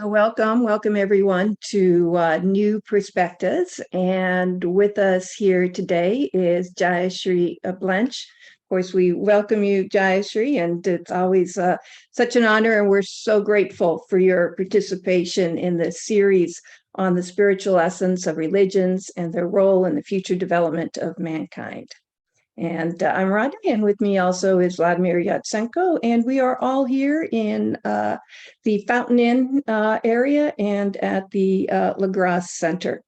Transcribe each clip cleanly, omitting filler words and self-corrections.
So welcome everyone to New Perspectives. And with us here today is Jayashree Blench. Of course, we welcome you, Jayashree, and it's always such an honor, and we're so grateful for your participation in this series on the spiritual essence of religions and their role in the future development of mankind. And I'm Rodney, and with me also is Vladimir Yatsenko, and we are all here in the Fountain Inn area and at the LaGrasse Center.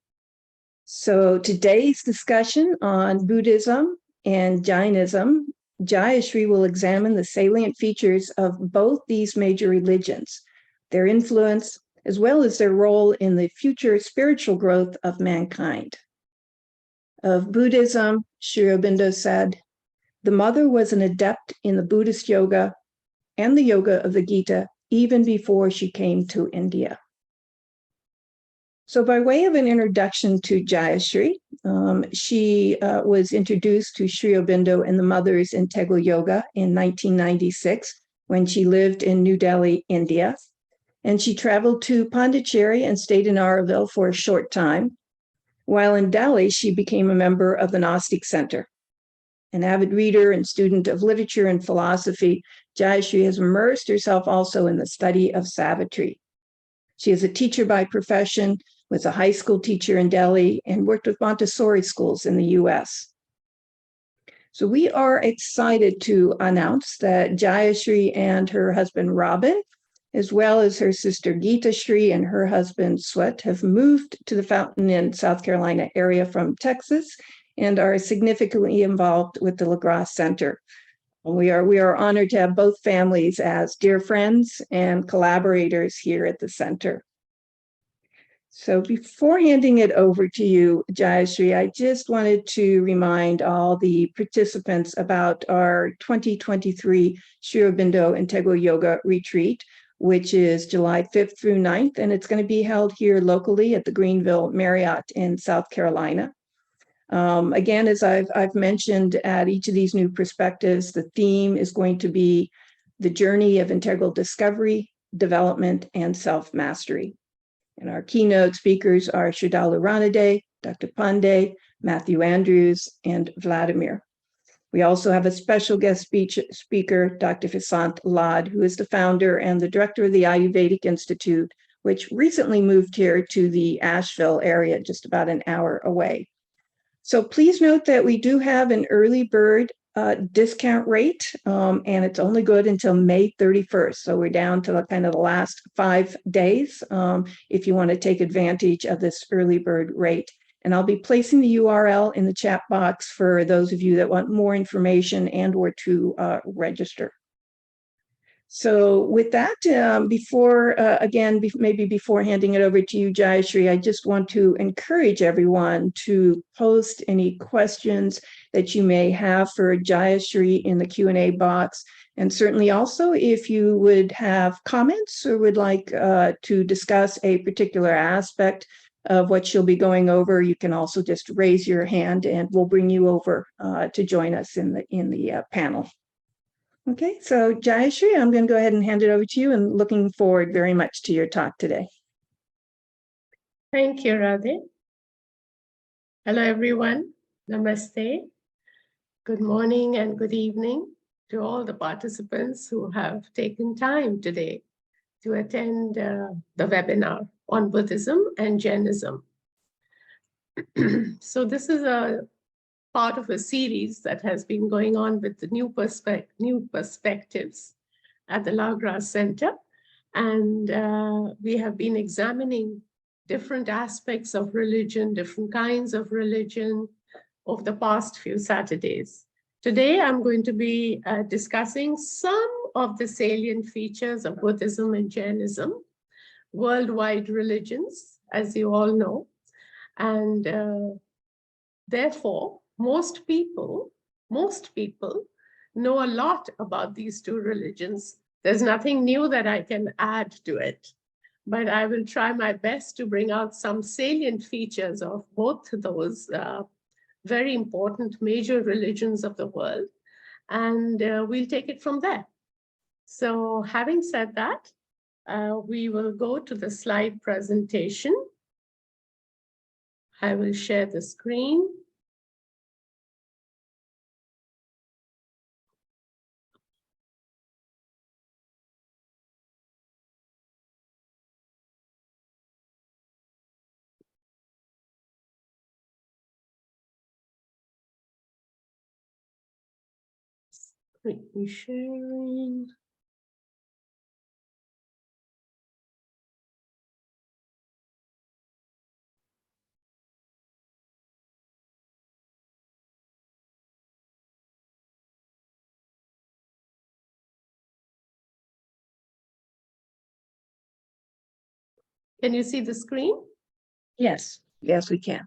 So today's discussion on Buddhism and Jainism, Jayashree will examine the salient features of both these major religions, their influence, as well as their role in the future spiritual growth of mankind. Of Buddhism, Sri Aurobindo said, "The mother was an adept in the Buddhist yoga and the yoga of the Gita even before she came to India." So by way of an introduction to Jayashree, she was introduced to Sri Aurobindo and the Mothers Integral Yoga in 1996 when she lived in New Delhi, India. And she traveled to Pondicherry and stayed in Auroville for a short time. While in Delhi, she became a member of the Gnostic Center. An avid reader and student of literature and philosophy, Jayashree has immersed herself also in the study of Savitri. She is a teacher by profession, was a high school teacher in Delhi, and worked with Montessori schools in the US. So we are excited to announce that Jayashree and her husband Robin, as well as her sister Jayashree and her husband Swet, have moved to the Fountain Inn, South Carolina area from Texas and are significantly involved with the LaGrasse Center. We are honored to have both families as dear friends and collaborators here at the center. So before handing it over to you, Jayashree, I just wanted to remind all the participants about our 2023 Sri Aurobindo Integral Yoga Retreat, which is July 5th through 9th, and it's going to be held here locally at the Greenville Marriott in South Carolina. Again, as I've mentioned at each of these new perspectives, the theme is going to be the journey of integral discovery, development, and self-mastery. And our keynote speakers are Shridalu Ranade, Dr. Pandey, Matthew Andrews, and Vladimir. We also have a special guest speaker, Dr. Vasant Lad, who is the founder and the director of the Ayurvedic Institute, which recently moved here to the Asheville area, just about an hour away. So please note that we do have an early bird discount rate, and it's only good until May 31st. So we're down to kind of the last 5 days if you want to take advantage of this early bird rate. And I'll be placing the URL in the chat box for those of you that want more information and or to register. So with that, before handing it over to you, Jayashree, I just want to encourage everyone to post any questions that you may have for Jayashree in the Q&A box. And certainly also, if you would have comments or would like to discuss a particular aspect of what she'll be going over, you can also just raise your hand and we'll bring you over to join us in the panel. Okay, so Jayashree, I'm going to go ahead and hand it over to you and looking forward very much to your talk today. Thank you, Radhe. Hello, everyone. Namaste. Good morning and good evening to all the participants who have taken time today to attend the webinar on Buddhism and Jainism. So this is a part of a series that has been going on with the new perspectives at the LaGrasse Center. And we have been examining different aspects of religion, different kinds of religion over the past few Saturdays. Today, I'm going to be discussing some of the salient features of Buddhism and Jainism, worldwide religions, as you all know. And therefore, most people know a lot about these two religions. There's nothing new that I can add to it, but I will try my best to bring out some salient features of both those very important major religions of the world, and we'll take it from there. So having said that, We will go to the slide presentation. I will share the screen. Screen sharing. Can you see the screen? Yes, yes, we can.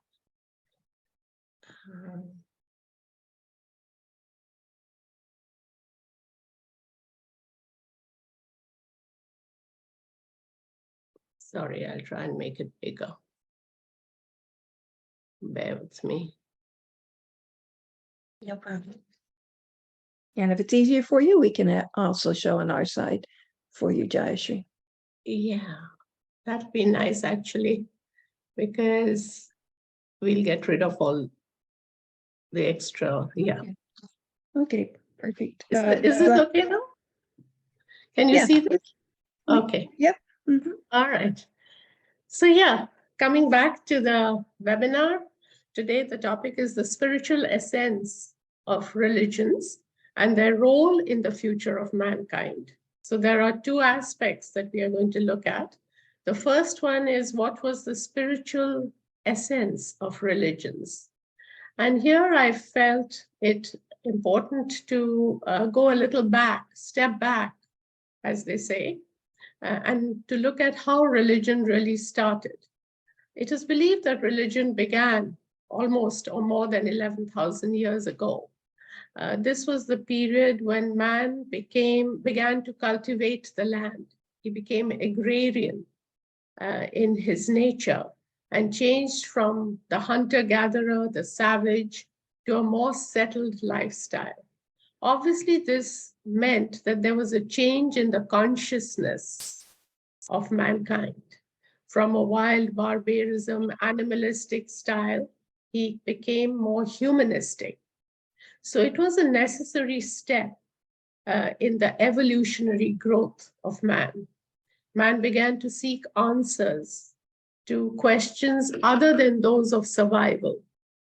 Sorry, I'll try and make it bigger. Bear with me. No problem. And if it's easier for you, we can also show on our side for you, Jayashree. Yeah, that'd be nice actually, because we'll get rid of all the extra. Yeah. Okay, perfect. Is this okay now? Can you see this? Okay. Yep. Mm-hmm. All right. So yeah, coming back to the webinar, today the topic is the spiritual essence of religions and their role in the future of mankind. So there are two aspects that we are going to look at. The first one is what was the spiritual essence of religions? And here I felt it important to go a little back, step back, as they say, and to look at how religion really started. It is believed that religion began almost or more than 11,000 years ago. This was the period when man began to cultivate the land. He became agrarian in his nature and changed from the hunter-gatherer, the savage, to a more settled lifestyle. Obviously, this meant that there was a change in the consciousness of mankind. From a wild barbarism, animalistic style, he became more humanistic. So it was a necessary step in the evolutionary growth of man. Man began to seek answers to questions other than those of survival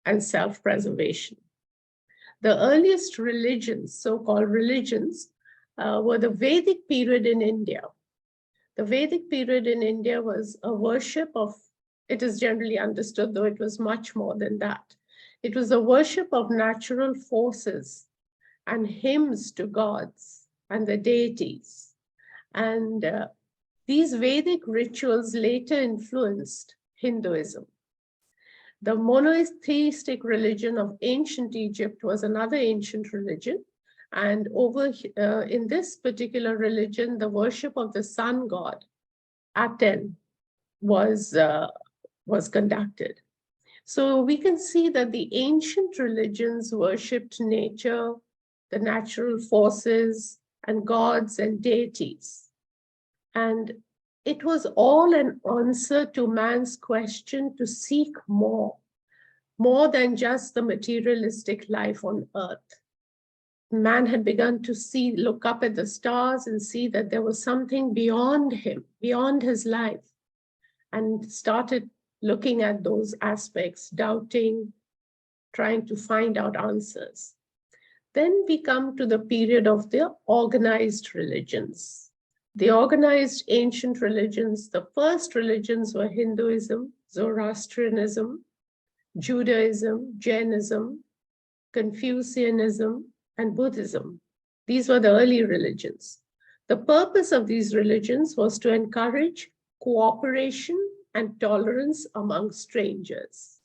and self-preservation. The earliest religions, so-called religions, were the Vedic period in India. The Vedic period in India was a worship of, it is generally understood, though it was much more than that. It was a worship of natural forces and hymns to gods and the deities. And these Vedic rituals later influenced Hinduism. The monotheistic religion of ancient Egypt was another ancient religion. And in this particular religion, the worship of the sun god, Aten, was conducted. So we can see that the ancient religions worshipped nature, the natural forces, and gods and deities. And it was all an answer to man's question to seek more than just the materialistic life on earth. Man had begun to look up at the stars and see that there was something beyond him, beyond his life, and started looking at those aspects, doubting, trying to find out answers. Then we come to the period of the organized religions. The organized ancient religions, the first religions were Hinduism, Zoroastrianism, Judaism, Jainism, Confucianism, and Buddhism. These were the early religions. The purpose of these religions was to encourage cooperation and tolerance among strangers.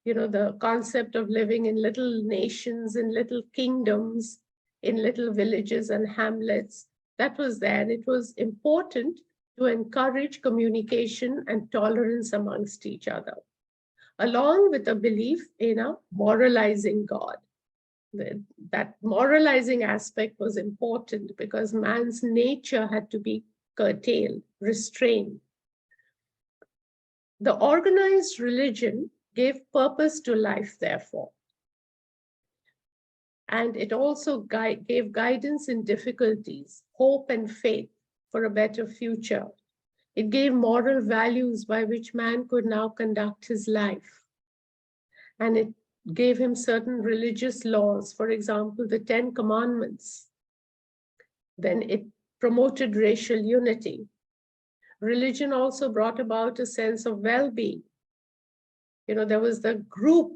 You know, the concept of living in little nations, in little kingdoms, in little villages and hamlets, that was there. It was important to encourage communication and tolerance amongst each other, along with a belief in a moralizing God. That moralizing aspect was important because man's nature had to be curtailed, restrained. The organized religion gave purpose to life, therefore. And it also gave guidance in difficulties, hope and faith for a better future. It gave moral values by which man could now conduct his life. And it gave him certain religious laws, for example, the 10 Commandments. Then it promoted racial unity. Religion also brought about a sense of well-being. There was the group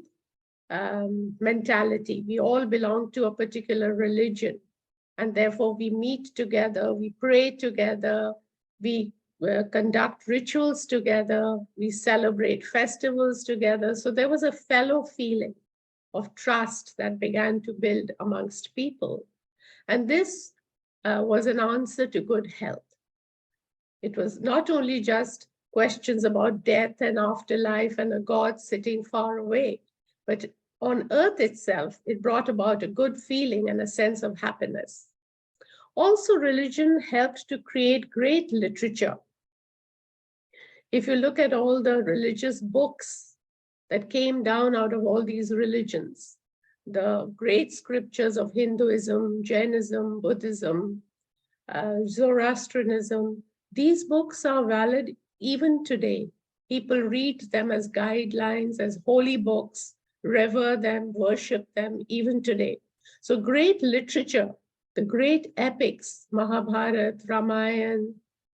mentality. We all belong to a particular religion, and therefore we meet together, we pray together, we conduct rituals together, we celebrate festivals together. So there was a fellow feeling of trust that began to build amongst people. And this was an answer to good health. It was not only just questions about death and afterlife and a God sitting far away, but on earth itself, it brought about a good feeling and a sense of happiness. Also, religion helped to create great literature. If you look at all the religious books that came down out of all these religions, the great scriptures of Hinduism, Jainism, Buddhism, Zoroastrianism, these books are valid even today. People read them as guidelines, as holy books, revere them, worship them even today. So great literature, the great epics, Mahabharata, Ramayana,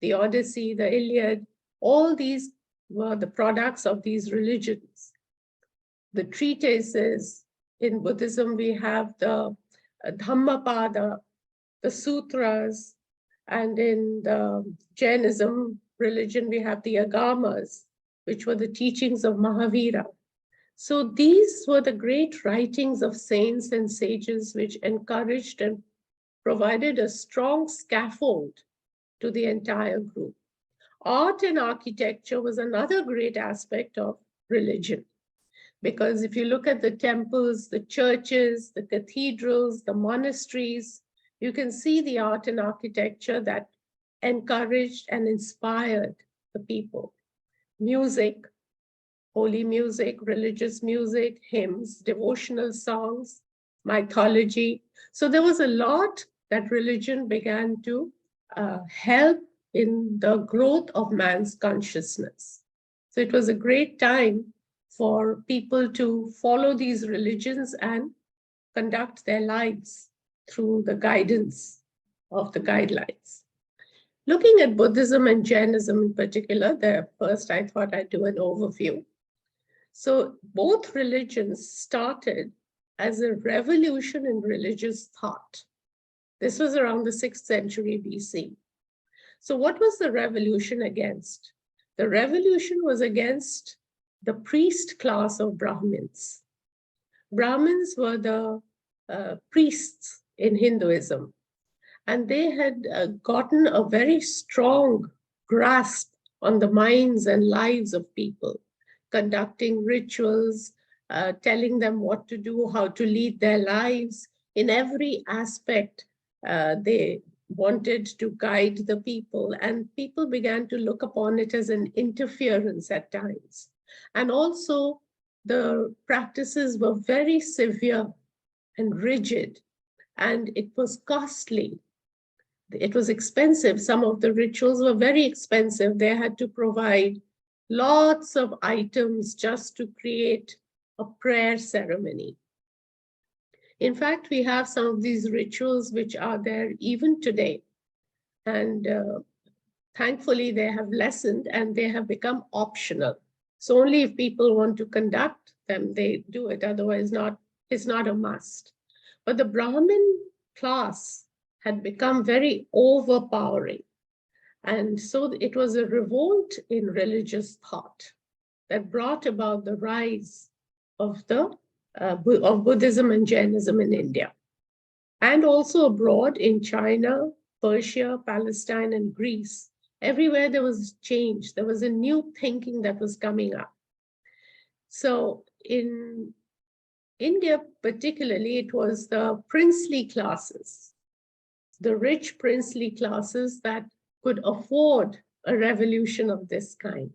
the Odyssey, the Iliad, all these were the products of these religions. The treatises, in Buddhism, we have the Dhammapada, the sutras, and in the Jainism religion, we have the Agamas, which were the teachings of Mahavira. So these were the great writings of saints and sages which encouraged and provided a strong scaffold to the entire group. Art and architecture was another great aspect of religion. Because if you look at the temples, the churches, the cathedrals, the monasteries, you can see the art and architecture that encouraged and inspired the people. Music, holy music, religious music, hymns, devotional songs, mythology. So there was a lot that religion began to help in the growth of man's consciousness. So it was a great time for people to follow these religions and conduct their lives through the guidance of the guidelines. Looking at Buddhism and Jainism in particular, first I thought I'd do an overview. So both religions started as a revolution in religious thought. This was around the 6th century BC. So what was the revolution against? The revolution was against the priest class of Brahmins. Brahmins were the priests in Hinduism, and they had gotten a very strong grasp on the minds and lives of people, conducting rituals, telling them what to do, how to lead their lives. In every aspect, they wanted to guide the people, and people began to look upon it as an interference at times. And also, the practices were very severe and rigid, and it was costly. It was expensive. Some of the rituals were very expensive. They had to provide lots of items just to create a prayer ceremony. In fact, we have some of these rituals which are there even today. And thankfully, they have lessened and they have become optional. So only if people want to conduct them, they do it. Otherwise, it's not a must. But the Brahmin class had become very overpowering. And so it was a revolt in religious thought that brought about the rise of Buddhism and Jainism in India, and also abroad in China, Persia, Palestine, and Greece. Everywhere there was change. There was a new thinking that was coming up. So in India particularly, it was the princely classes, the rich princely classes that could afford a revolution of this kind,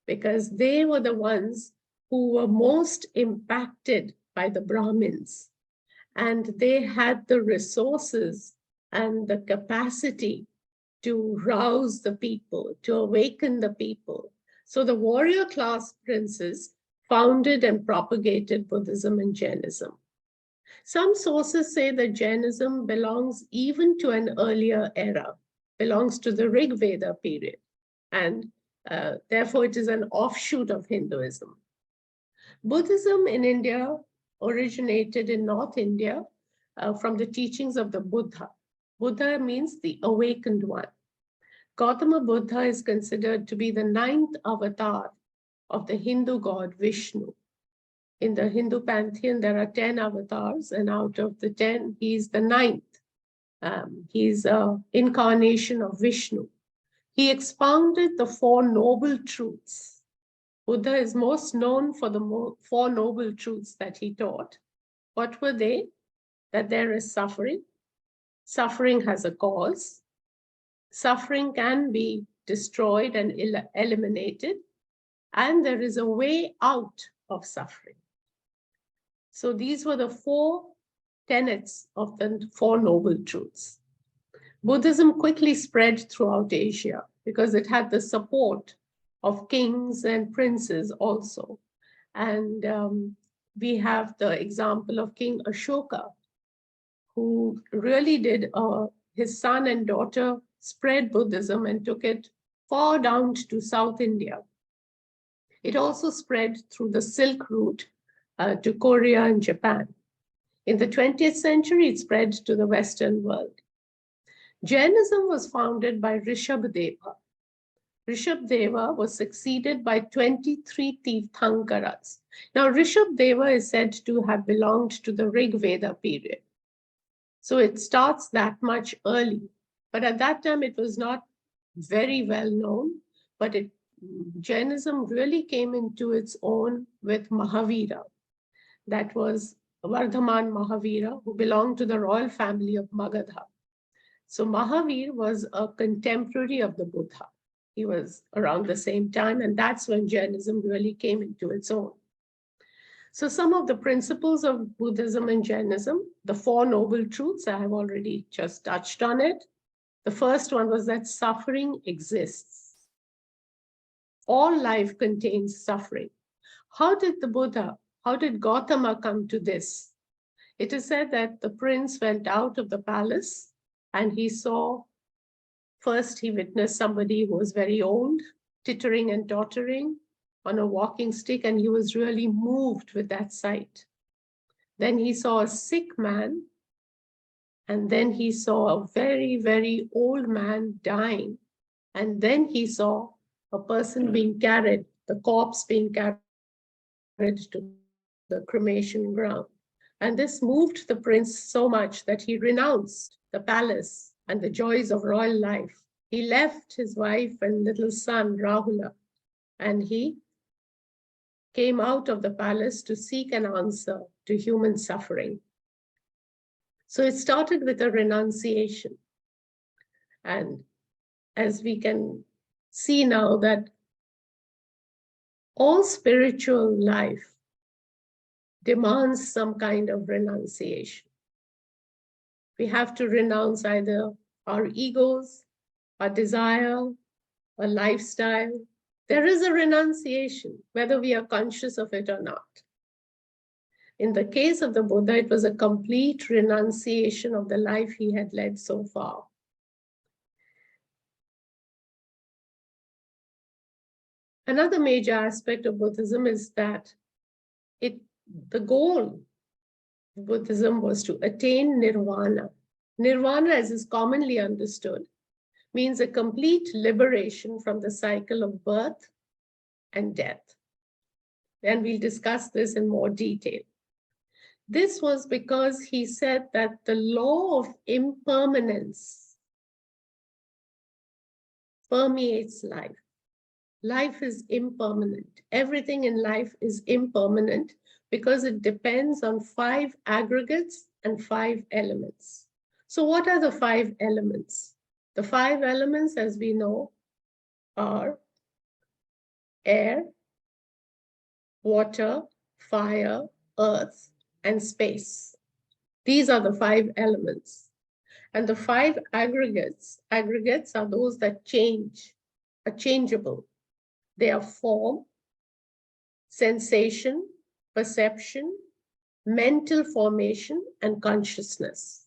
because they were the ones who were most impacted by the Brahmins, and they had the resources and the capacity to rouse the people, to awaken the people. So the warrior class princes founded and propagated Buddhism and Jainism. Some sources say that Jainism belongs even to an earlier era, belongs to the Rig Veda period, and therefore it is an offshoot of Hinduism. Buddhism in India originated in North India from the teachings of the Buddha. Buddha means the awakened one. Gautama Buddha is considered to be the 9th avatar of the Hindu god Vishnu. In the Hindu pantheon, there are 10 avatars, and out of the 10, he's the 9th. He's an incarnation of Vishnu. He expounded the 4 noble truths. Buddha is most known for the 4 noble truths that he taught. What were they? That there is suffering. Suffering has a cause. Suffering can be destroyed and eliminated. And there is a way out of suffering. So these were the 4 tenets of the 4 noble truths. Buddhism quickly spread throughout Asia because it had the support of kings and princes also. And we have the example of King Ashoka, who really did, his son and daughter spread Buddhism and took it far down to South India. It also spread through the Silk Route to Korea and Japan. In the 20th century, it spread to the Western world. Jainism was founded by Rishabhdeva. Rishabhdeva was succeeded by 23 Tirthankaras. Now, Rishabhdeva is said to have belonged to the Rig Veda period. So it starts that much early. But at that time, it was not very well known, but Jainism really came into its own with Mahavira. That was Vardhaman Mahavira, who belonged to the royal family of Magadha. So Mahavir was a contemporary of the Buddha. He was around the same time, and that's when Jainism really came into its own. So some of the principles of Buddhism and Jainism, the 4 noble truths, I have already just touched on it. The first one was that suffering exists. All life contains suffering. How did Gautama come to this? It is said that the prince went out of the palace and he witnessed somebody who was very old, tittering and tottering on a walking stick, and he was really moved with that sight. Then he saw a sick man, and then he saw a very, very old man dying, and then he saw a person being carried, the corpse being carried to the cremation ground. And this moved the prince so much that he renounced the palace and the joys of royal life. He left his wife and little son, Rahula, and he came out of the palace to seek an answer to human suffering. So it started with a renunciation. And as we can see now, that all spiritual life demands some kind of renunciation. We have to renounce either our egos, our desire, our lifestyle. There is a renunciation, whether we are conscious of it or not. In the case of the Buddha, it was a complete renunciation of the life he had led so far. Another major aspect of Buddhism is that the goal of Buddhism was to attain nirvana. Nirvana, as is commonly understood, means a complete liberation from the cycle of birth and death. And we'll discuss this in more detail. This was because he said that the law of impermanence permeates life. Life is impermanent. Everything in life is impermanent because it depends on 5 aggregates and 5 elements. So what are the 5 elements? The 5 elements, as we know, are air, water, fire, earth, and space. These are the 5 elements. And the 5 aggregates are those that change, are changeable. They are form, sensation, perception, mental formation, and consciousness.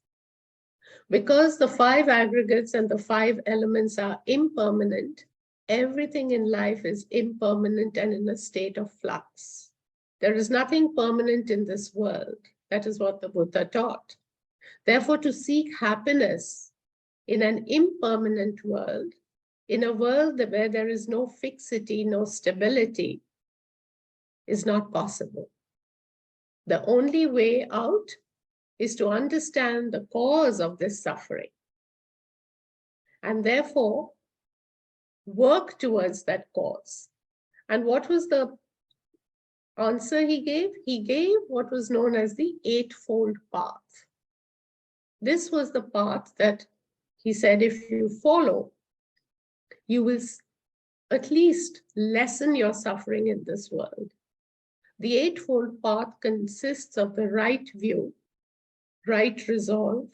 Because the 5 aggregates and the 5 elements are impermanent, everything in life is impermanent and in a state of flux. There is nothing permanent in this world. That is what the Buddha taught. Therefore, to seek happiness in an impermanent world, in a world where there is no fixity, no stability, is not possible. The only way out is to understand the cause of this suffering, and therefore work towards that cause. And what was the answer he gave? He gave what was known as the Eightfold Path. This was the path that he said, if you follow, you will at least lessen your suffering in this world. The Eightfold Path consists of the right view, right resolve,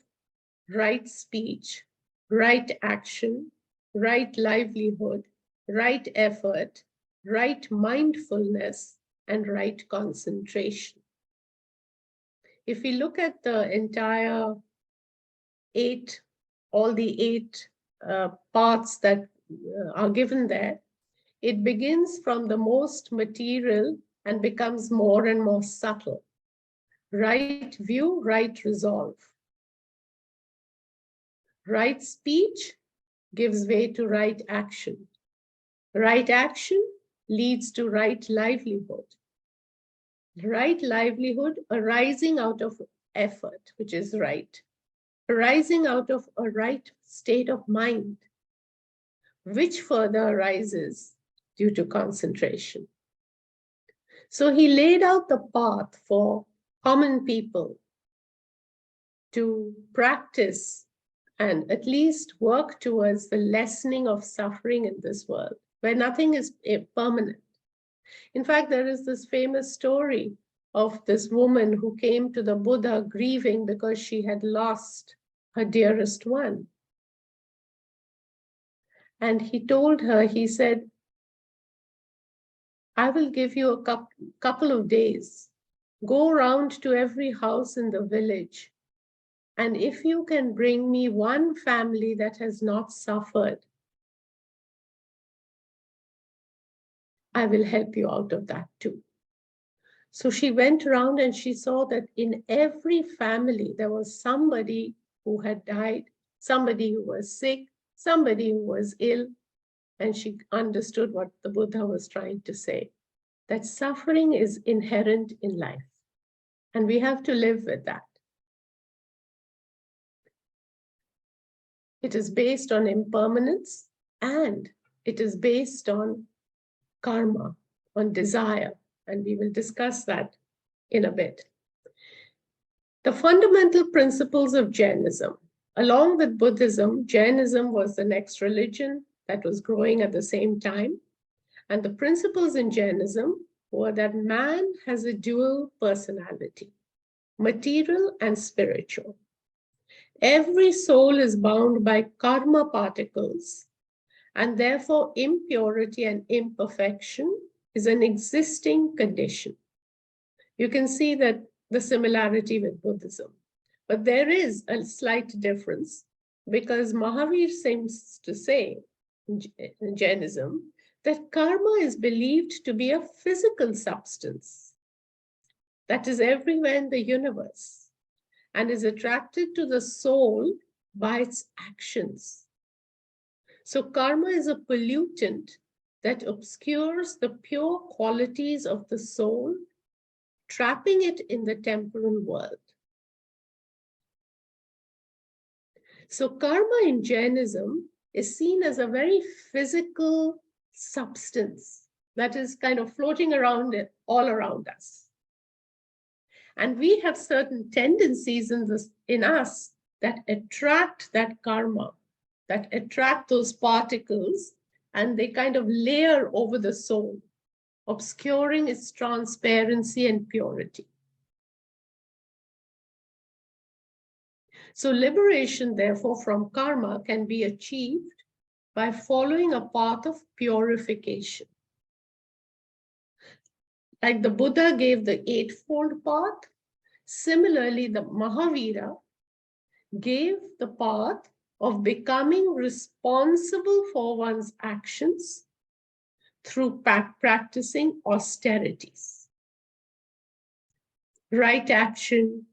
right speech, right action, right livelihood, right effort, right mindfulness, and right concentration. If we look at the entire all the eight paths that are given there, it begins from the most material and becomes more and more subtle. Right view, right resolve. Right speech gives way to right action. Right action leads to right livelihood. Right livelihood arising out of effort, which is right. Arising out of a right state of mind, which further arises due to concentration. So he laid out the path for common people to practice and at least work towards the lessening of suffering in this world, where nothing is permanent. In fact, there is this famous story of this woman who came to the Buddha grieving because she had lost her dearest one. And he told her, he said, I will give you a couple of days. Go around to every house in the village. And if you can bring me one family that has not suffered, I will help you out of that too. So she went around and she saw that in every family, there was somebody who had died, somebody who was sick, somebody who was ill. And she understood what the Buddha was trying to say, that suffering is inherent in life. And we have to live with that. It is based on impermanence and it is based on karma, on desire. And we will discuss that in a bit. The fundamental principles of Jainism. Along with Buddhism, Jainism was the next religion that was growing at the same time. And the principles in Jainism were that man has a dual personality, material and spiritual. Every soul is bound by karma particles, and therefore impurity and imperfection is an existing condition. You can see that the similarity with Buddhism. But there is a slight difference because Mahavir seems to say in Jainism that karma is believed to be a physical substance that is everywhere in the universe and is attracted to the soul by its actions. So karma is a pollutant that obscures the pure qualities of the soul, trapping it in the temporal world. So karma in Jainism is seen as a very physical substance that is kind of floating around all around us. And we have certain tendencies in us that attract that karma that attract those particles, and they kind of layer over the soul, obscuring its transparency and purity. So liberation, therefore, from karma can be achieved by following a path of purification. Like the Buddha gave the eightfold path, similarly, the Mahavira gave the path of becoming responsible for one's actions through practicing austerities. Right action.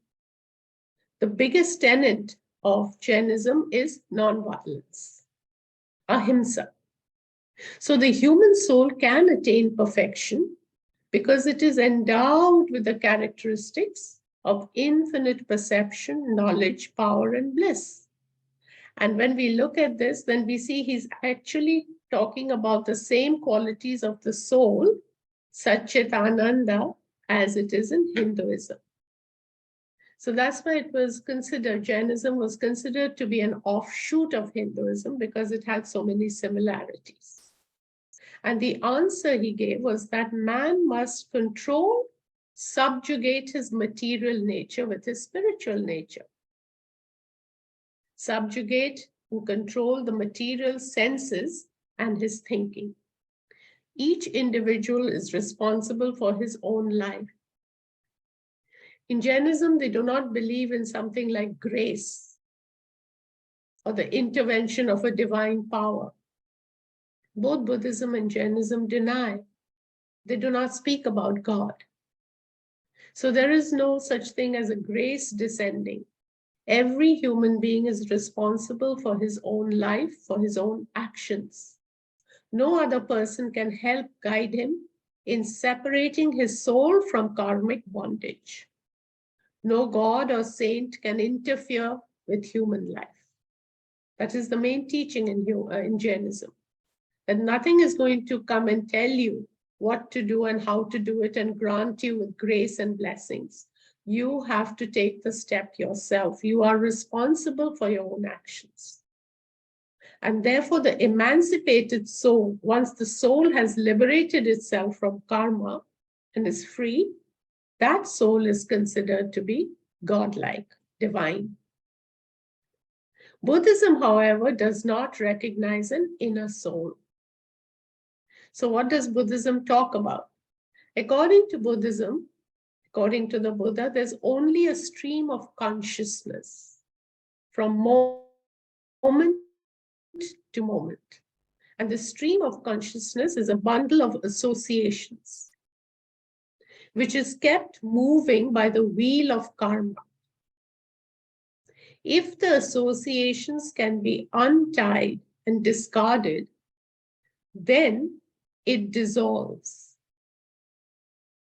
The biggest tenet of Jainism is non-violence, ahimsa. So the human soul can attain perfection because it is endowed with the characteristics of infinite perception, knowledge, power, and bliss. And when we look at this, then we see he's actually talking about the same qualities of the soul, Satchitananda, as it is in Hinduism. So that's why it was considered, Jainism was considered to be an offshoot of Hinduism because it had so many similarities. And the answer he gave was that man must control, subjugate his material nature with his spiritual nature. Subjugate and control the material senses and his thinking. Each individual is responsible for his own life. In Jainism, they do not believe in something like grace or the intervention of a divine power. Both Buddhism and Jainism deny. They do not speak about God. So there is no such thing as a grace descending. Every human being is responsible for his own life, for his own actions. No other person can help guide him in separating his soul from karmic bondage. No God or saint can interfere with human life. That is the main teaching in Jainism. That nothing is going to come and tell you what to do and how to do it and grant you with grace and blessings. You have to take the step yourself. You are responsible for your own actions. And therefore, the emancipated soul, once the soul has liberated itself from karma and is free, that soul is considered to be godlike, divine. Buddhism, however, does not recognize an inner soul. So what does Buddhism talk about? According to Buddhism, according to the Buddha, there's only a stream of consciousness from moment to moment. And the stream of consciousness is a bundle of associations, which is kept moving by the wheel of karma. If the associations can be untied and discarded, then it dissolves.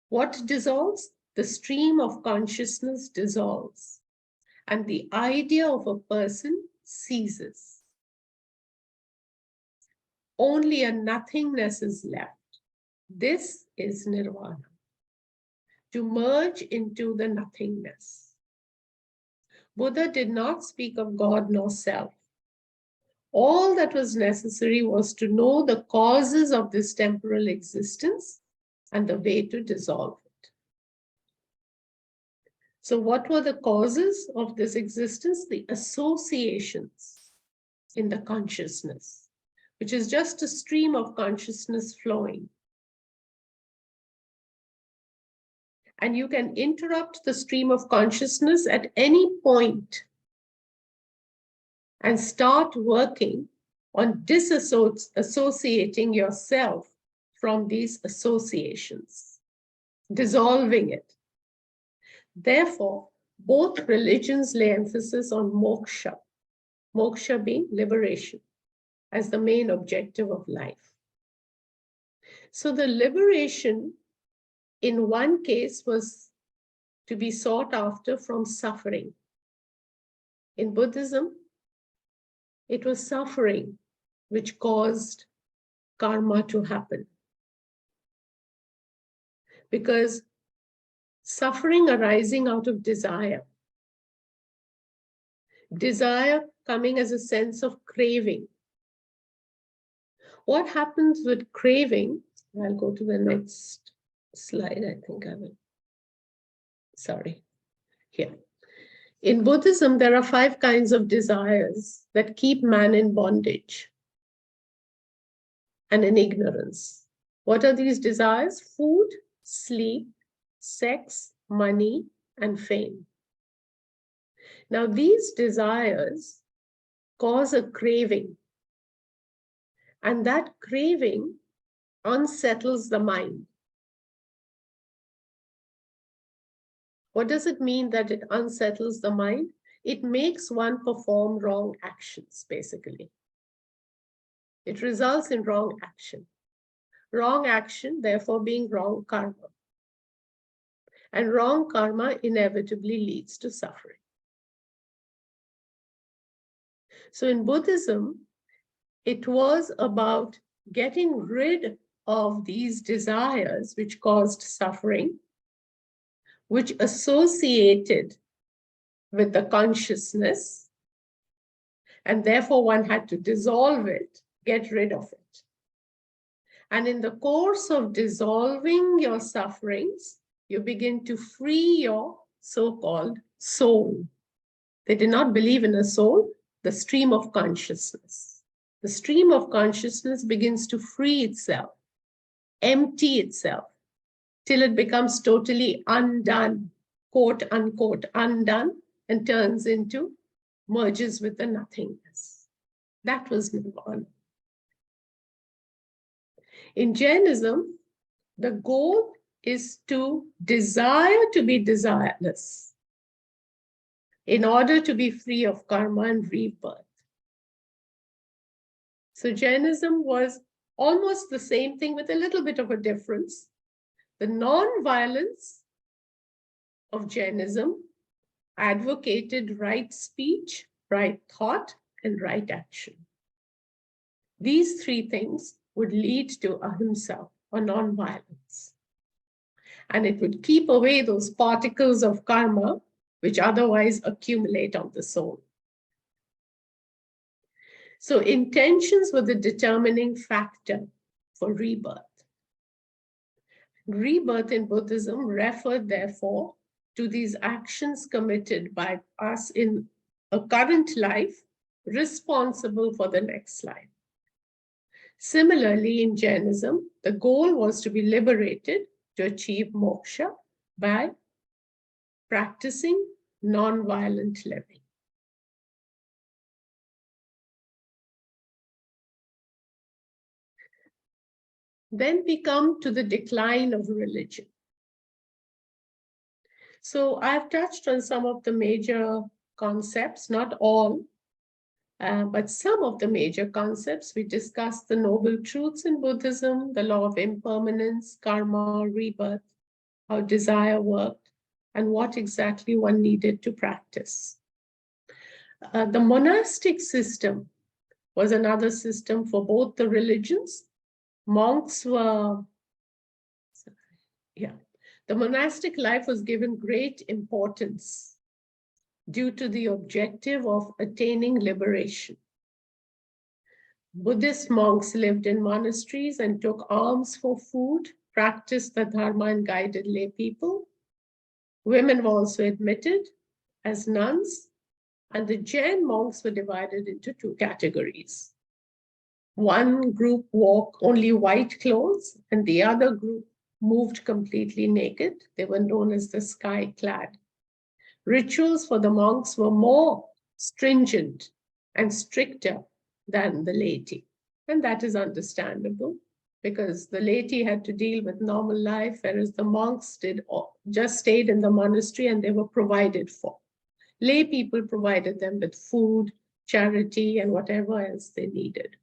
What dissolves? The stream of consciousness dissolves, and the idea of a person ceases. Only a nothingness is left. This is nirvana, to merge into the nothingness. Buddha did not speak of God nor self. All that was necessary was to know the causes of this temporal existence and the way to dissolve it. So what were the causes of this existence? The associations in the consciousness, which is just a stream of consciousness flowing. And you can interrupt the stream of consciousness at any point and start working on disassociating yourself from these associations, dissolving it. Therefore, both religions lay emphasis on moksha, moksha being liberation, as the main objective of life. So the liberation in one case was to be sought after from suffering. In Buddhism, it was suffering which caused karma to happen. Because suffering arising out of desire coming as a sense of craving. What happens with craving? I'll go to the next slide. I think I will. Sorry, here. In Buddhism, there are 5 kinds of desires that keep man in bondage and in ignorance. What are these desires? Food, sleep, sex, money, and fame. Now, these desires cause a craving, and that craving unsettles the mind. What does it mean that it unsettles the mind? It makes one perform wrong actions, basically. It results in wrong action. Wrong action, therefore, being wrong karma. And wrong karma inevitably leads to suffering. So in Buddhism, it was about getting rid of these desires which caused suffering, which associated with the consciousness, and therefore one had to dissolve it, get rid of it. And in the course of dissolving your sufferings, you begin to free your so-called soul. They did not believe in a soul, the stream of consciousness. The stream of consciousness begins to free itself, empty itself, till it becomes totally undone, quote unquote, undone, and turns into, merges with the nothingness. That was nirvana. In Jainism, the goal is to desire to be desireless in order to be free of karma and rebirth. So Jainism was almost the same thing with a little bit of a difference. The non-violence of Jainism advocated right speech, right thought, and right action. These 3 things would lead to ahimsa, or non-violence. And it would keep away those particles of karma which otherwise accumulate on the soul. So intentions were the determining factor for rebirth. Rebirth in Buddhism referred, therefore, to these actions committed by us in a current life, responsible for the next life. Similarly, in Jainism, the goal was to be liberated to achieve moksha by practicing non-violent living. Then we come to the decline of religion. So I've touched on some of the major concepts, not all, but some of the major concepts. We discussed the noble truths in Buddhism, the law of impermanence, karma, rebirth, how desire worked, and what exactly one needed to practice. The monastic system was another system for both the religions. Monks were, the monastic life was given great importance due to the objective of attaining liberation. Buddhist monks lived in monasteries and took alms for food, practiced the dharma, and guided lay people. Women were also admitted as nuns, and the Jain monks were divided into 2 categories. One group wore only white clothes, and the other group moved completely naked. They were known as the sky-clad. Rituals for the monks were more stringent and stricter than the laity. And that is understandable, because the laity had to deal with normal life, whereas the monks just stayed in the monastery and they were provided for. Lay people provided them with food, charity, and whatever else they needed.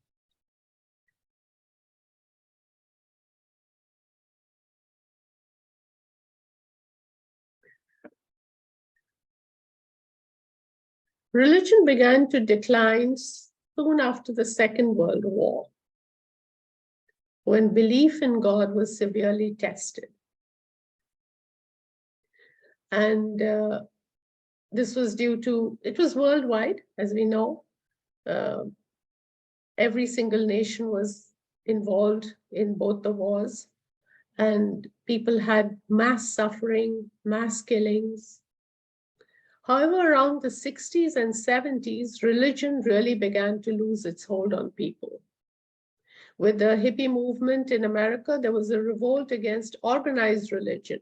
Religion began to decline soon after the Second World War, when belief in God was severely tested. And this was due to, it was worldwide, as we know, Every single nation was involved in both the wars, and people had mass suffering, mass killings. However, around the 60s and 70s, religion really began to lose its hold on people. With the hippie movement in America, there was a revolt against organized religion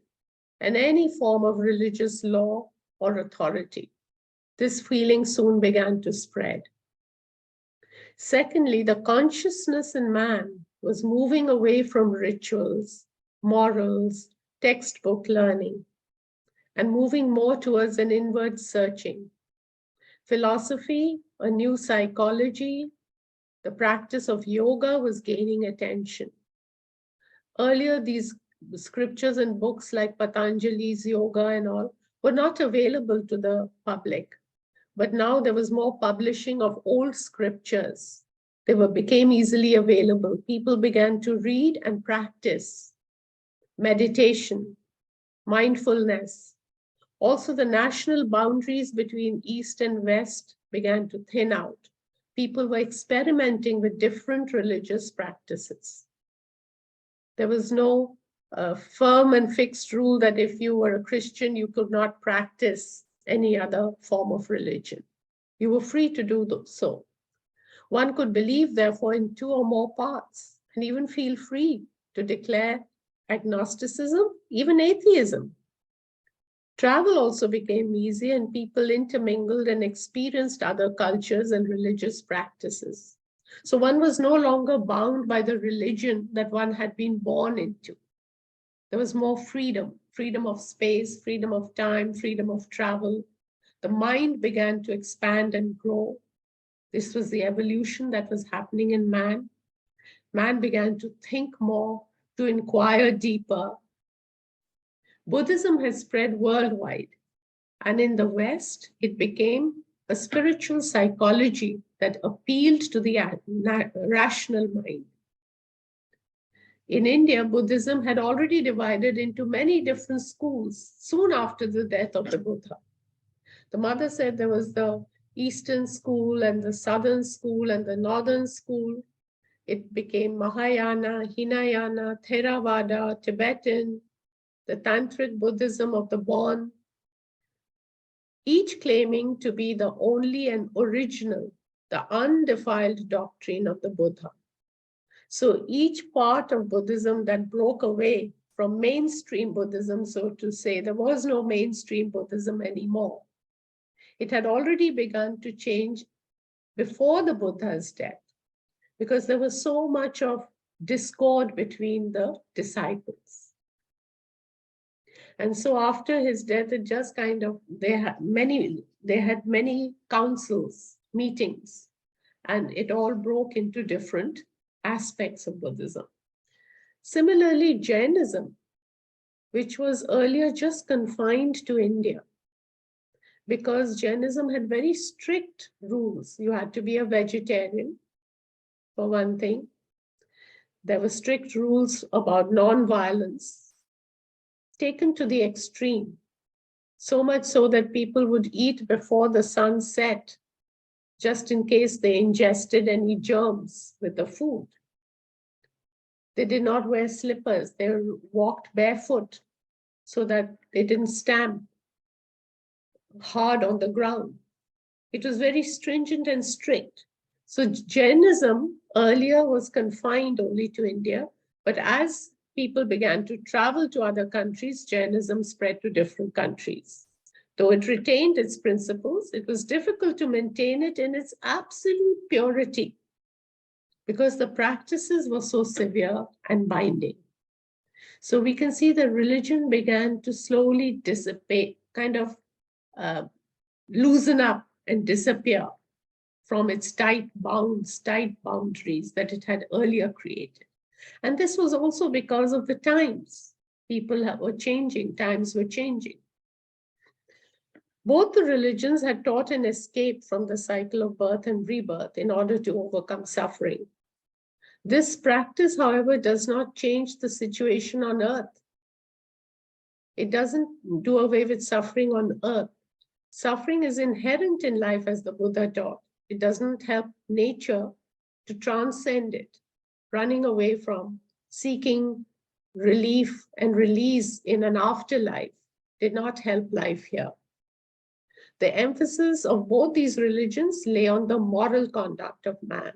and any form of religious law or authority. This feeling soon began to spread. Secondly, the consciousness in man was moving away from rituals, morals, textbook learning, and moving more towards an inward searching. Philosophy, a new psychology, the practice of yoga was gaining attention. Earlier, these scriptures and books like Patanjali's yoga and all were not available to the public. But now there was more publishing of old scriptures. They became easily available. People began to read and practice meditation, mindfulness. Also, the national boundaries between East and West began to thin out. People were experimenting with different religious practices. There was no firm and fixed rule that if you were a Christian, you could not practice any other form of religion. You were free to do so. One could believe, therefore, in two or more paths and even feel free to declare agnosticism, even atheism. Travel also became easy and people intermingled and experienced other cultures and religious practices. So one was no longer bound by the religion that one had been born into. There was more freedom, freedom of space, freedom of time, freedom of travel. The mind began to expand and grow. This was the evolution that was happening in man. Man began to think more, to inquire deeper. Buddhism has spread worldwide, and in the West, it became a spiritual psychology that appealed to the rational mind. In India, Buddhism had already divided into many different schools soon after the death of the Buddha. The mother said there was the Eastern school and the Southern school and the Northern school. It became Mahayana, Hinayana, Theravada, Tibetan, the Tantric Buddhism of the Bon, each claiming to be the only and original, the undefiled doctrine of the Buddha. So each part of Buddhism that broke away from mainstream Buddhism, so to say, there was no mainstream Buddhism anymore. It had already begun to change before the Buddha's death, because there was so much of discord between the disciples. And so after his death, it just kind of, they had many councils, meetings, and it all broke into different aspects of Buddhism. Similarly, Jainism, which was earlier just confined to India, because Jainism had very strict rules. You had to be a vegetarian, for one thing. There were strict rules about non-violence, taken to the extreme, so much so that people would eat before the sun set, just in case they ingested any germs with the food. They did not wear slippers. They walked barefoot so that they didn't stamp hard on the ground. It was very stringent and strict. So Jainism earlier was confined only to India, but as people began to travel to other countries, Jainism spread to different countries. Though it retained its principles, it was difficult to maintain it in its absolute purity because the practices were so severe and binding. So we can see that religion began to slowly dissipate, kind of loosen up and disappear from its tight boundaries that it had earlier created. And this was also because of the times. People were changing, times were changing. Both the religions had taught an escape from the cycle of birth and rebirth in order to overcome suffering. This practice, however, does not change the situation on earth. It doesn't do away with suffering on earth. Suffering is inherent in life, as the Buddha taught. It doesn't help nature to transcend it, running away from, seeking relief and release in an afterlife did not help life here. The emphasis of both these religions lay on the moral conduct of man.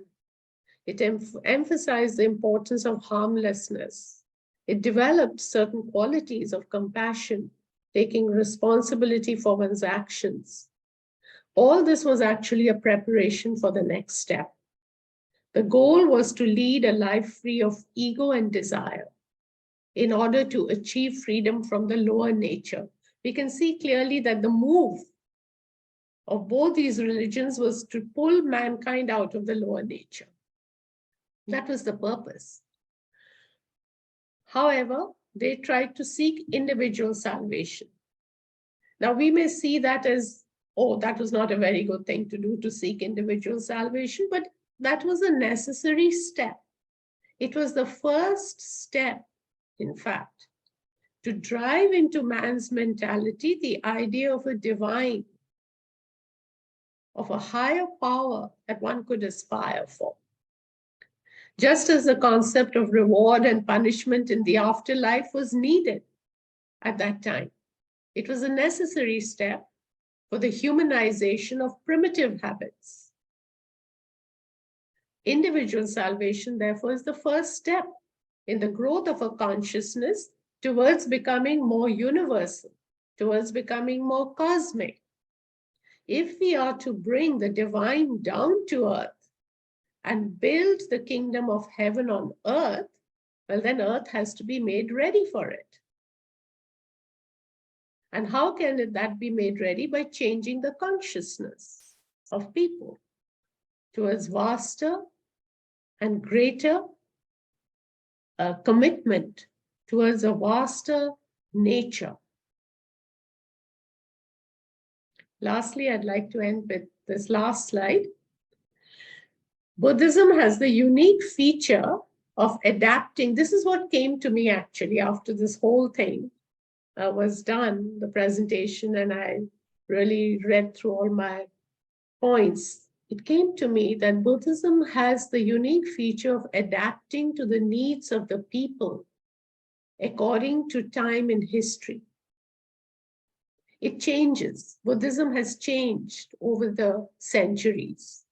It emphasized the importance of harmlessness. It developed certain qualities of compassion, taking responsibility for one's actions. All this was actually a preparation for the next step. The goal was to lead a life free of ego and desire in order to achieve freedom from the lower nature. We can see clearly that the move of both these religions was to pull mankind out of the lower nature. That was the purpose. However, they tried to seek individual salvation. Now, we may see that as, oh, that was not a very good thing to do, to seek individual salvation, but that was a necessary step. It was the first step, in fact, to drive into man's mentality the idea of a divine, of a higher power that one could aspire for. Just as the concept of reward and punishment in the afterlife was needed at that time, it was a necessary step for the humanization of primitive habits. Individual salvation, therefore, is the first step in the growth of a consciousness towards becoming more universal, towards becoming more cosmic. If we are to bring the divine down to earth and build the kingdom of heaven on earth, well, then earth has to be made ready for it. And how can that be made ready? By changing the consciousness of people towards vaster and greater commitment towards a vaster nature. Lastly, I'd like to end with this last slide. Buddhism has the unique feature of adapting. This is what came to me actually after this whole thing was done, the presentation, and I really read through all my points. It came to me that Buddhism has the unique feature of adapting to the needs of the people according to time in history. It changes. Buddhism has changed over the centuries.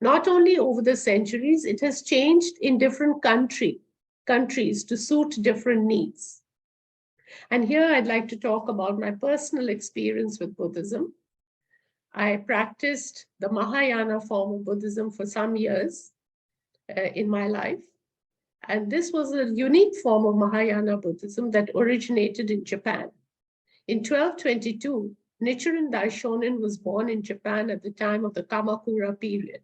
Not only over the centuries, it has changed in different countries to suit different needs. And here I'd like to talk about my personal experience with Buddhism. I practiced the Mahayana form of Buddhism for some years in my life. And this was a unique form of Mahayana Buddhism that originated in Japan. In 1222, Nichiren Daishonin was born in Japan at the time of the Kamakura period.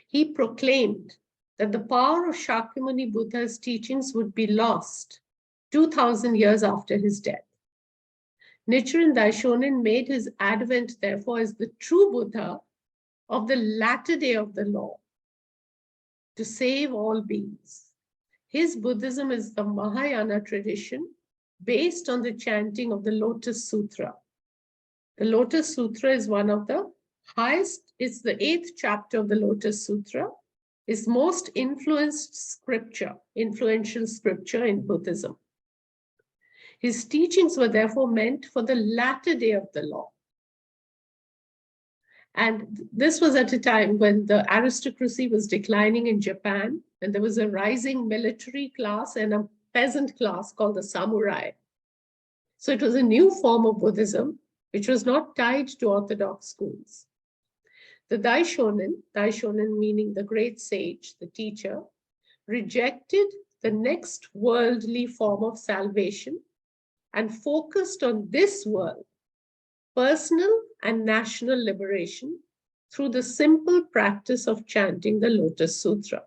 He proclaimed that the power of Shakyamuni Buddha's teachings would be lost 2,000 years after his death. Nichiren Daishonin made his advent, therefore, as the true Buddha of the latter day of the law, to save all beings. His Buddhism is the Mahayana tradition based on the chanting of the Lotus Sutra. The Lotus Sutra is one of the highest, it's the 8th chapter of the Lotus Sutra, is most influential scripture in Buddhism. His teachings were therefore meant for the latter day of the law. And this was at a time when the aristocracy was declining in Japan, and there was a rising military class and a peasant class called the samurai. So it was a new form of Buddhism, which was not tied to orthodox schools. The Daishonin meaning the great sage, the teacher, rejected the next worldly form of salvation and focused on this world, personal and national liberation, through the simple practice of chanting the Lotus Sutra.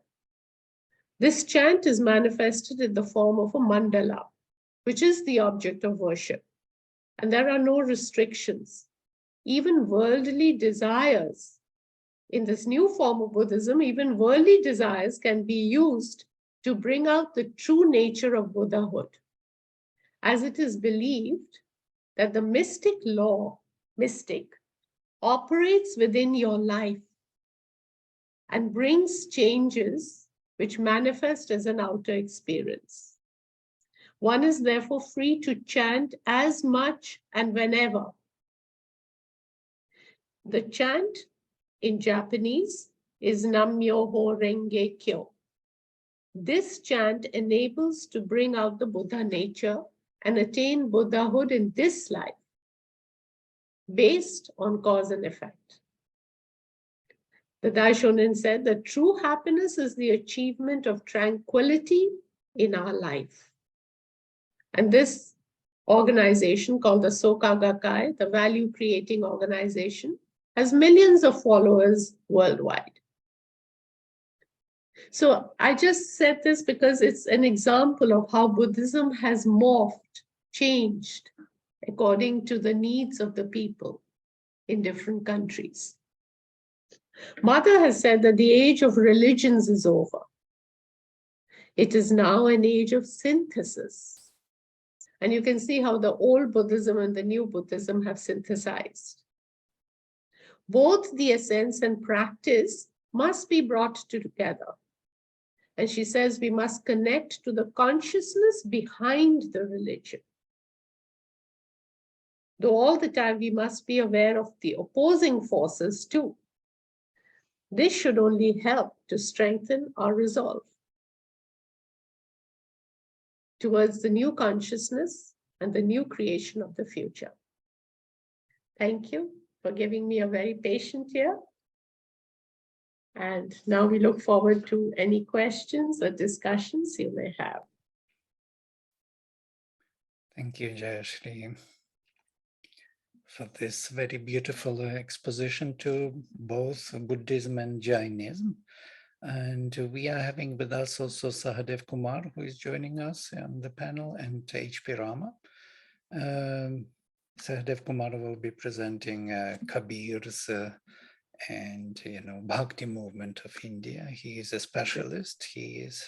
This chant is manifested in the form of a mandala, which is the object of worship. And there are no restrictions. Even worldly desires, in this new form of Buddhism, even worldly desires can be used to bring out the true nature of Buddhahood. As it is believed that the mystic operates within your life and brings changes which manifest as an outer experience. One is therefore free to chant as much and whenever. The chant in Japanese is Nam-myoho Renge Kyo. This chant enables to bring out the Buddha nature and attain Buddhahood in this life, based on cause and effect. The Daishonin said that true happiness is the achievement of tranquility in our life. And this organization called the Soka Gakkai, the value-creating organization, has millions of followers worldwide. So I just said this because it's an example of how Buddhism has morphed, changed, according to the needs of the people in different countries. Mother has said that the age of religions is over. It is now an age of synthesis. And you can see how the old Buddhism and the new Buddhism have synthesized. Both the essence and practice must be brought together. And she says we must connect to the consciousness behind the religion. Though all the time we must be aware of the opposing forces too. This should only help to strengthen our resolve towards the new consciousness and the new creation of the future. Thank you for giving me a very patient ear. And now we look forward to any questions or discussions you may have. Thank you, Jayashree, for this very beautiful exposition to both Buddhism and Jainism. And we are having with us also Sahadev Kumar, who is joining us on the panel, and H.P. Rama. Sahadev Kumar will be presenting Kabir's and Bhakti movement of India. He is a specialist. He is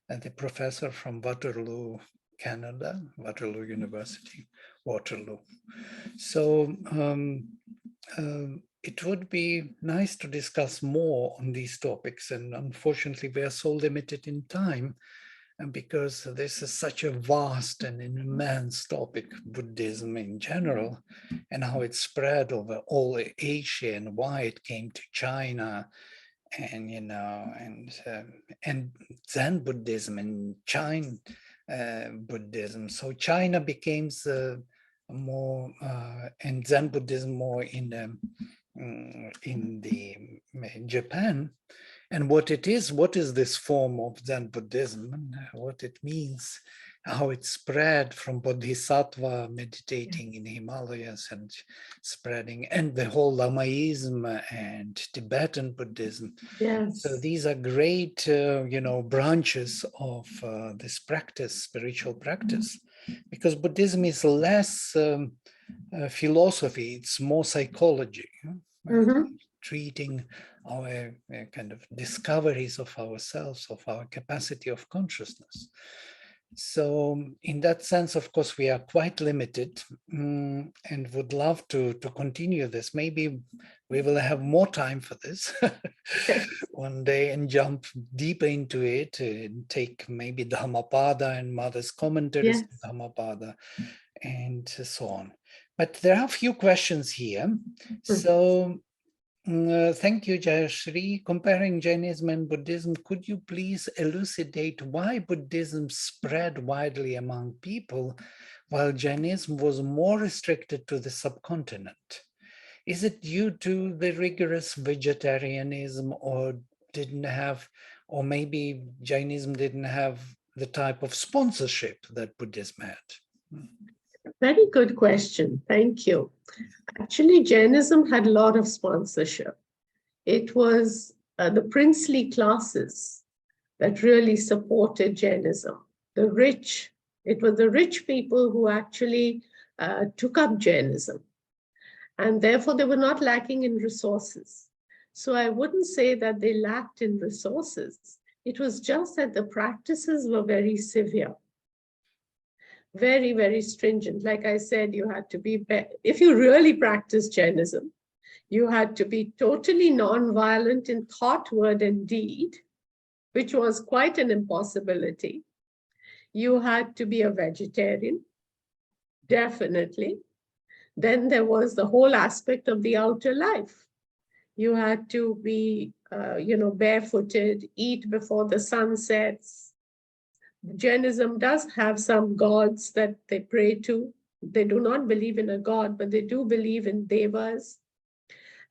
the professor from Waterloo, Canada, Waterloo University, Waterloo. So it would be nice to discuss more on these topics, and unfortunately we are so limited in time, and because this is such a vast and immense topic, Buddhism in general, and how it spread over all Asia and why it came to China, and and Zen Buddhism and China Buddhism. So China became more and Zen Buddhism more in Japan. And what is this form of Zen Buddhism, and what it means, how it spread from Bodhisattva meditating in Himalayas and spreading, and the whole Lamaism and Tibetan Buddhism. Yes. So these are great, branches of this practice, spiritual practice, because Buddhism is less philosophy, it's more psychology. Mm-hmm. Treating our kind of discoveries of ourselves, of our capacity of consciousness. So in that sense, of course, we are quite limited, and would love to continue this. Maybe we will have more time for this one day and jump deeper into it and take maybe Dhammapada and Mother's commentaries, Yes. Dhammapada, and so on. But there are a few questions here. So thank you, Jayashree. Comparing Jainism and Buddhism, could you please elucidate why Buddhism spread widely among people while Jainism was more restricted to the subcontinent? Is it due to the rigorous vegetarianism, or maybe Jainism didn't have the type of sponsorship that Buddhism had? Very good question. Thank you. Actually, Jainism had a lot of sponsorship. It was the princely classes that really supported Jainism. It was the rich people who actually took up Jainism. And therefore, they were not lacking in resources. So I wouldn't say that they lacked in resources. It was just that the practices were very severe. Very, very stringent. Like I said, you had to be, if you really practice Jainism, You had to be totally non-violent in thought, word, and deed, which was quite an impossibility. You had to be a vegetarian, definitely. Then there was the whole aspect of the outer life. You had to be, barefooted, eat before the sun sets. Jainism does have some gods that they pray to. They do not believe in a god, but they do believe in devas.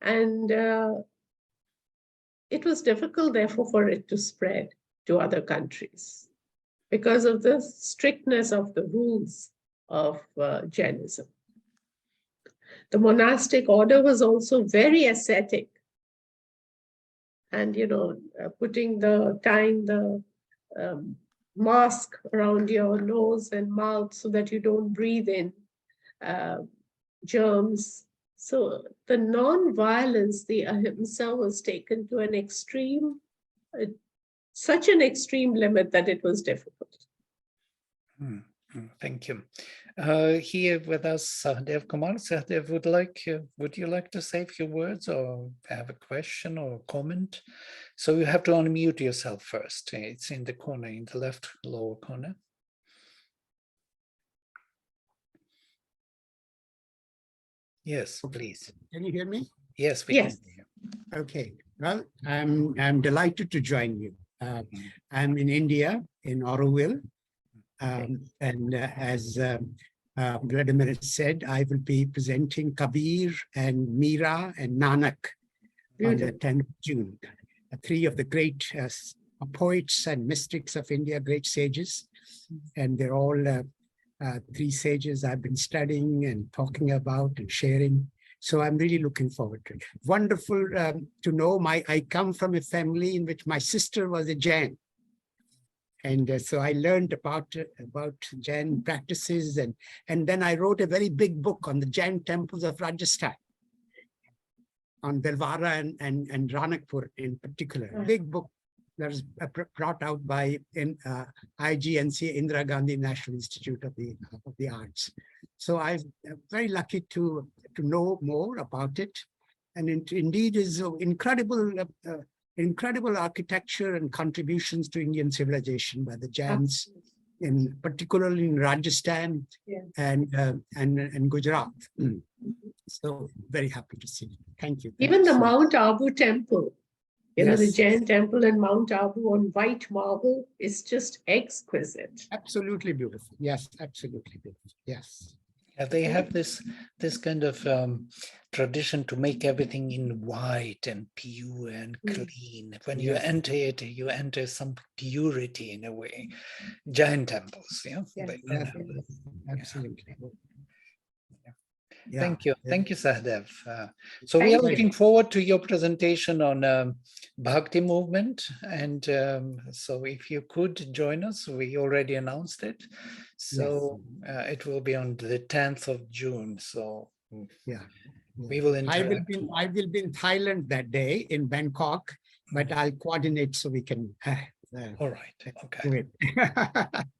And it was difficult, therefore, for it to spread to other countries because of the strictness of the rules of Jainism. The monastic order was also very ascetic. And, tying the mask around your nose and mouth so that you don't breathe in germs. So the non-violence, the ahimsa, was taken to an extreme, such an extreme limit that it was difficult. Thank you. Here with us, Sahdev Kumar. Sahdev, would you like to say a few words or have a question or comment? So you have to unmute yourself first. It's in the corner, in the left lower corner. Yes, please. Can you hear me? Yes, we Yes. can hear you. Okay. Well, I'm delighted to join you. I'm in India, in Auroville. And as Vladimir said, I will be presenting Kabir and Meera and Nanak on the 10th of June. Three of the great poets and mystics of India, great sages. And they're all three sages I've been studying and talking about and sharing. So I'm really looking forward to it. Wonderful to know I come from a family in which my sister was a Jain. And so I learned about Jain practices, and then I wrote a very big book on the Jain temples of Rajasthan, on Belwara and Ranakpur in particular. Big book that was brought out by IGNC, Indira Gandhi National Institute of the Arts. So I'm very lucky to know more about it, and it indeed is incredible architecture and contributions to Indian civilization by the Jains, particularly in Rajasthan and Gujarat. So very happy to see it. Thank you. Even the Mount Abu temple, Yes. the Jain temple in Mount Abu on white marble is just exquisite. Absolutely beautiful. Yes, absolutely beautiful. Yes. Yeah, they have this kind of tradition to make everything in white and pure and clean. When you enter it, you enter some purity in a way. Jain temples, yeah. Yes, absolutely. Yeah. Thank you, Sahdev. So we are looking forward to your presentation on Bhakti movement, and so if you could join us, we already announced it. So it will be on the 10th of June. So we will interact. I will be in Thailand that day in Bangkok, but I'll coordinate so we can. All right. Okay. Do it.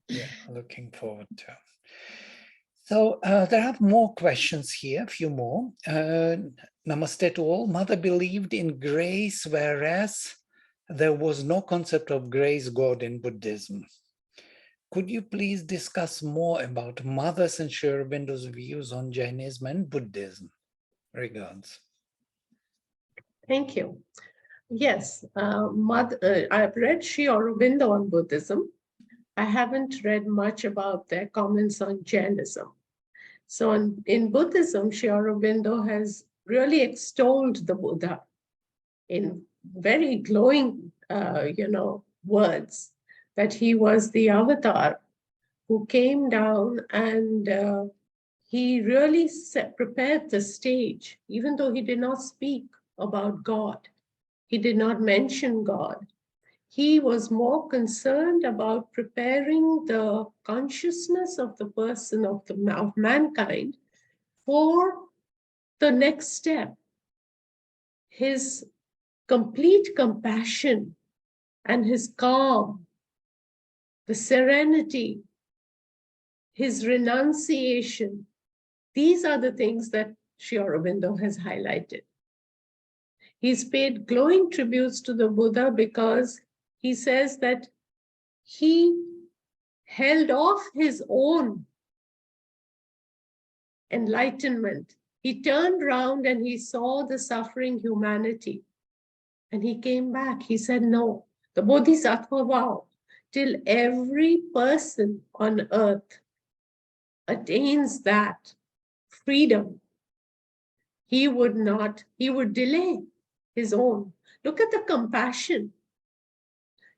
Yeah, looking forward to. So there are more questions here, a few more. Namaste to all. Mother believed in grace, whereas there was no concept of grace God in Buddhism. Could you please discuss more about Mother's and Sri Aurobindo's views on Jainism and Buddhism? Regards. Thank you. Yes, I've read Sri Aurobindo on Buddhism. I haven't read much about their comments on Jainism. So in Buddhism, Sri Aurobindo has really extolled the Buddha in very glowing, words, that he was the avatar who came down and he really prepared the stage, even though he did not speak about God. He did not mention God. He was more concerned about preparing the consciousness of the person, of mankind, for the next step. His complete compassion and his calm, the serenity, his renunciation, these are the things that Sri Aurobindo has highlighted. He's paid glowing tributes to the Buddha because he says that he held off his own enlightenment. He turned around and he saw the suffering humanity. And he came back. He said, no, the Bodhisattva vow, till every person on earth attains that freedom, he would delay his own. Look at the compassion.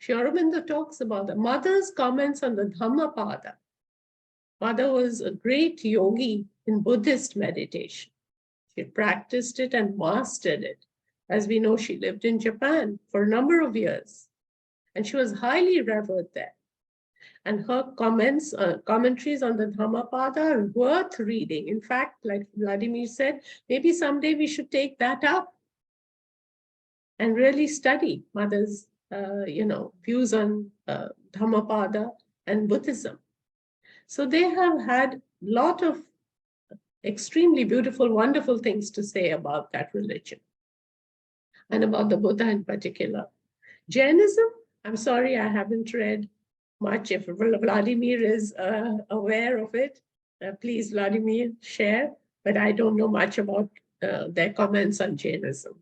Sri Aurobindo talks about the mother's comments on the Dhammapada. Mother was a great yogi in Buddhist meditation. She practiced it and mastered it. As we know, she lived in Japan for a number of years, and she was highly revered there. And her commentaries on the Dhammapada are worth reading. In fact, like Vladimir said, maybe someday we should take that up and really study Mother's, views on Dhammapada and Buddhism. So they have had a lot of extremely beautiful, wonderful things to say about that religion and about the Buddha in particular. Jainism, I'm sorry, I haven't read much. If Vladimir is aware of it, please, Vladimir, share. But I don't know much about their comments on Jainism.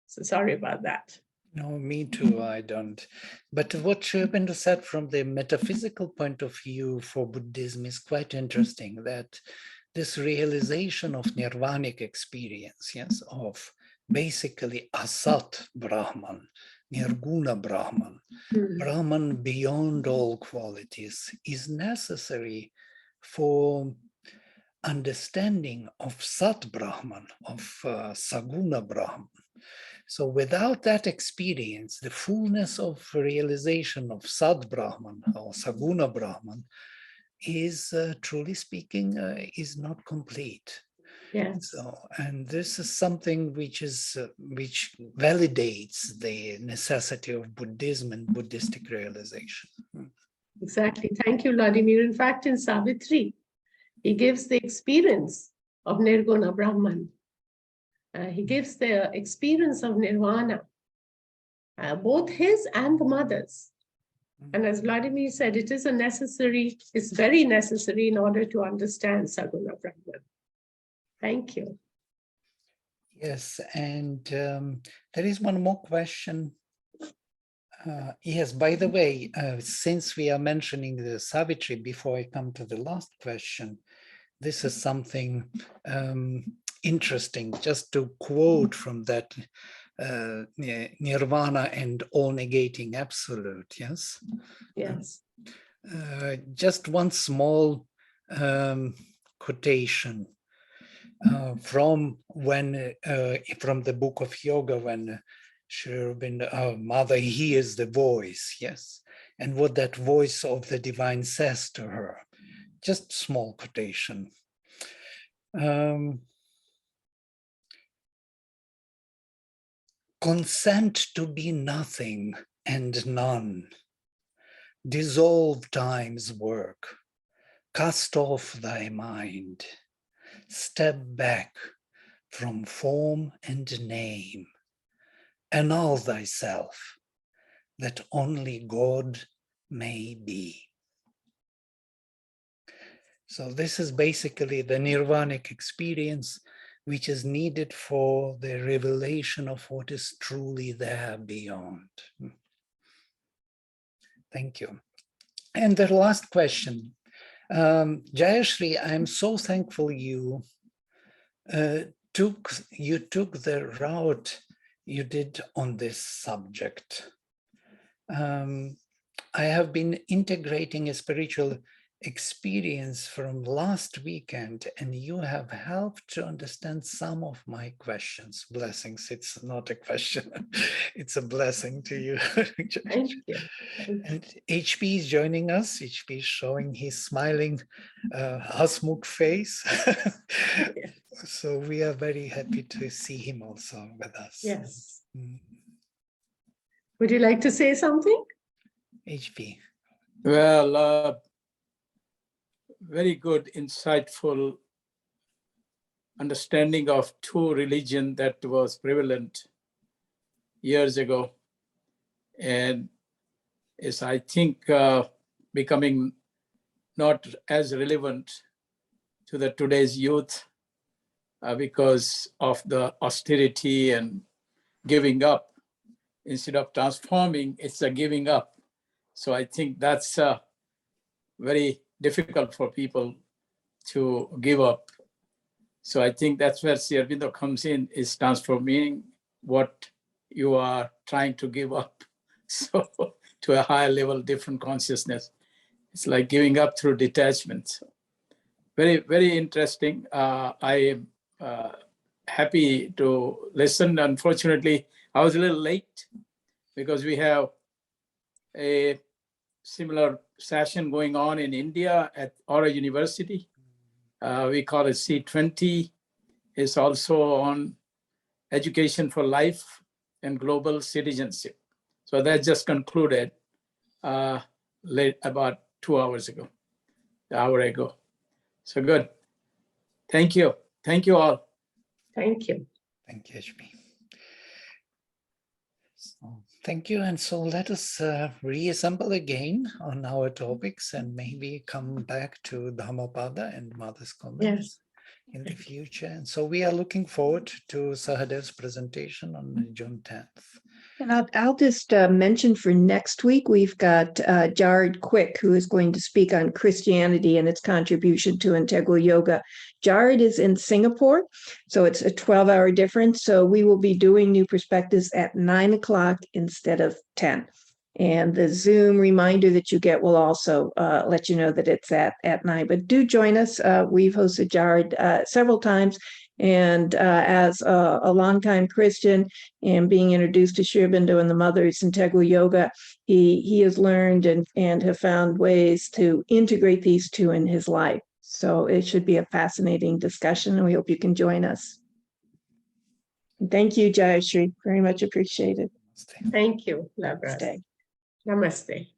So sorry about that. No, me too, I don't. But what Sri Aurobindo said from the metaphysical point of view for Buddhism is quite interesting, that this realization of nirvanic experience, yes, of basically Asat Brahman, Nirguna Brahman, Brahman beyond all qualities, is necessary for understanding of Sat Brahman, of Saguna Brahman. So without that experience, the fullness of realization of Sad Brahman or Saguna Brahman is, truly speaking, is not complete. Yes. So, and this is something which validates the necessity of Buddhism and Buddhistic realization. Exactly. Thank you, Vladimir. In fact, in Savitri, he gives the experience of Nirguna Brahman. He gives the experience of nirvana, both his and the mother's. And as Vladimir said, it's very necessary in order to understand Saguna Brahman. Thank you. Yes, and there is one more question. Yes, by the way, since we are mentioning the Savitri, before I come to the last question, this is something interesting, just to quote from that nirvana and all negating absolute, yes? Yes. Just one small quotation from the book of yoga, when Sri Aurobindo, our mother hears the voice, yes, and what that voice of the divine says to her. Just small quotation. Consent to be nothing and none. Dissolve time's work. Cast off thy mind. Step back from form and name. Annul thyself, that only God may be. So this is basically the nirvanic experience, which is needed for the revelation of what is truly there beyond. Thank you. And the last question. Jayashree, I'm so thankful you took the route you did on this subject. I have been integrating a spiritual experience from last weekend, and you have helped to understand some of my questions. Blessings. It's not a question. It's a blessing to you. Thank you. And HP is joining us. HP is showing his smiling Hasmukh face. Yes. So we are very happy to see him also with us. Yes. Would you like to say something? HP. Well, very good, insightful understanding of true religion that was prevalent years ago, and is, I think, becoming not as relevant to the today's youth because of the austerity and giving up. Instead of transforming, it's a giving up. So I think that's very difficult for people to give up. So I think that's where Sri Aurobindo comes in, is transforming what you are trying to give up. So to a higher level, different consciousness. It's like giving up through detachment. So very, very interesting. I am happy to listen. Unfortunately, I was a little late because we have a similar session going on in India at Aura University. We call it C20. It's also on education for life and global citizenship. So that just concluded late about 2 hours ago, an hour ago. So good. Thank you. Thank you all. Thank you. Thank you, Jayashree. So, thank you. And so let us reassemble again on our topics and maybe come back to Dhammapada and Mother's comments. Yes. In the future. And so we are looking forward to Sahadev's presentation on June 10th. And I'll just mention for next week, we've got Jared Quick, who is going to speak on Christianity and its contribution to integral yoga. Jared is in Singapore, so it's a 12-hour difference. So we will be doing New Perspectives at 9 o'clock instead of 10. And the Zoom reminder that you get will also let you know that it's at 9. But do join us. We've hosted Jared several times. And as a longtime Christian and being introduced to Sri Aurobindo and the Mothers Integral Yoga, he has learned and have found ways to integrate these two in his life. So it should be a fascinating discussion, and we hope you can join us. Thank you, Jayashree. Very much appreciated. Thank you, Labras. Stay. Namaste.